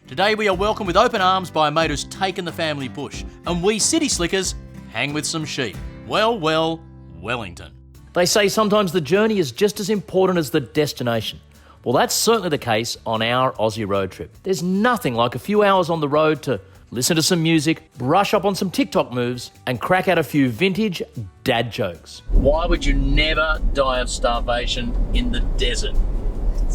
Today we are welcomed with open arms by a mate who's taken the family bush, and we city slickers hang with some sheep. Well, Wellington. They say sometimes the journey is just as important as the destination. Well, that's certainly the case on our Aussie road trip. There's nothing like a few hours on the road to listen to some music, brush up on some TikTok moves, and crack out a few vintage dad jokes. Why would you never die of starvation in the desert?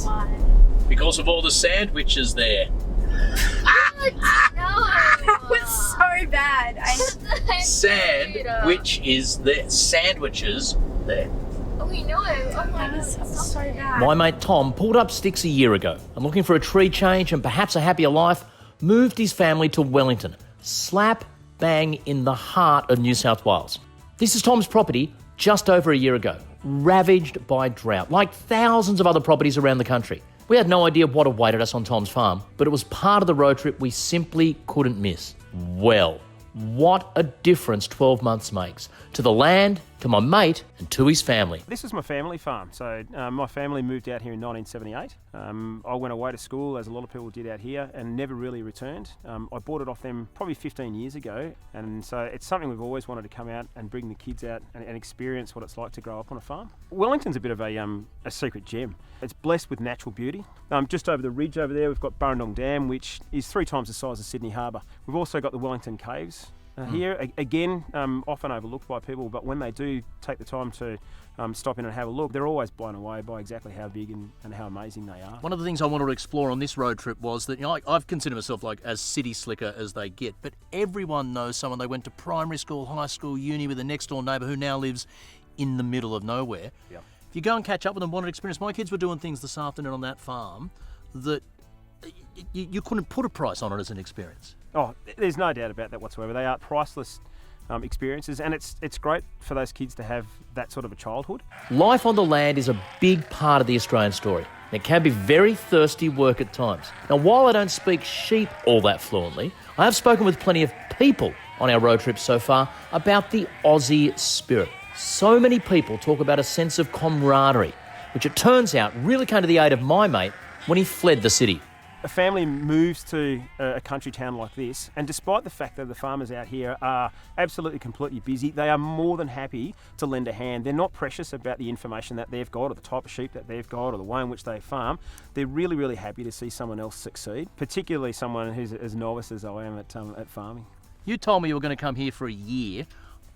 Why? Because of all the sandwiches there. No. That was so band. Sandwiches there. Sandwiches there. Oh, we know. Oh my God, was it's so bad. My mate Tom pulled up sticks a year ago and, looking for a tree change and perhaps a happier life, moved his family to Wellington, slap bang in the heart of New South Wales. This is Tom's property just over a year ago, ravaged by drought, like thousands of other properties around the country. We had no idea what awaited us on Tom's farm, but it was part of the road trip we simply couldn't miss. Well, what a difference 12 months makes to the land, to my mate, and to his family. This is my family farm. So my family moved out here in 1978. I went away to school, as a lot of people did out here, and never really returned. I bought it off them probably 15 years ago, and so it's something we've always wanted to come out and bring the kids out and experience what it's like to grow up on a farm. Wellington's a bit of a secret gem. It's blessed with natural beauty. Just over the ridge over there, we've got Burrendong Dam, which is 3 times the size of Sydney Harbour. We've also got the Wellington Caves. Here, again, often overlooked by people, but when they do take the time to stop in and have a look, they're always blown away by exactly how big and how amazing they are. One of the things I wanted to explore on this road trip was that, I've considered myself like as city slicker as they get, but everyone knows someone they went to primary school, high school, uni with a next door neighbour who now lives in the middle of nowhere. Yep. If you go and catch up with them, want an experience. My kids were doing things this afternoon on that farm that you couldn't put a price on it as an experience. Oh, there's no doubt about that whatsoever. They are priceless experiences, and it's great for those kids to have that sort of a childhood. Life on the land is a big part of the Australian story. It can be very thirsty work at times. Now, while I don't speak sheep all that fluently, I have spoken with plenty of people on our road trip so far about the Aussie spirit. So many people talk about a sense of camaraderie, which it turns out really came to the aid of my mate when he fled the city. A family moves to a country town like this, and despite the fact that the farmers out here are absolutely completely busy, they are more than happy to lend a hand. They're not precious about the information that they've got or the type of sheep that they've got or the way in which they farm. They're really, really happy to see someone else succeed, particularly someone who's as novice as I am at farming. You told me you were going to come here for a year.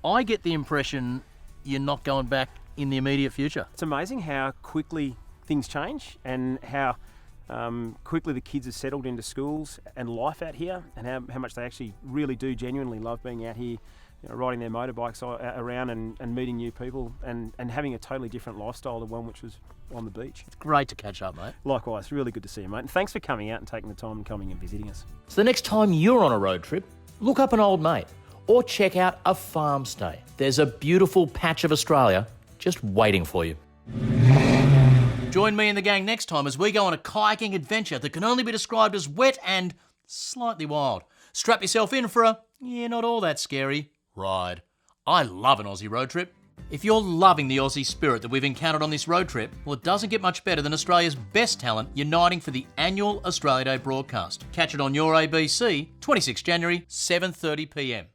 I get the impression you're not going back in the immediate future. It's amazing how quickly things change and how quickly the kids have settled into schools and life out here, and how much they actually really do genuinely love being out here, riding their motorbikes around and meeting new people and having a totally different lifestyle to one which was on the beach. It's great to catch up, mate. Likewise, really good to see you, mate. And thanks for coming out and taking the time and coming and visiting us. So the next time you're on a road trip, look up an old mate or check out a farm stay. There's a beautiful patch of Australia just waiting for you. Join me and the gang next time as we go on a kayaking adventure that can only be described as wet and slightly wild. Strap yourself in for a, not all that scary, ride. I love an Aussie road trip. If you're loving the Aussie spirit that we've encountered on this road trip, well, it doesn't get much better than Australia's best talent uniting for the annual Australia Day broadcast. Catch it on your ABC, 26 January, 7:30 p.m.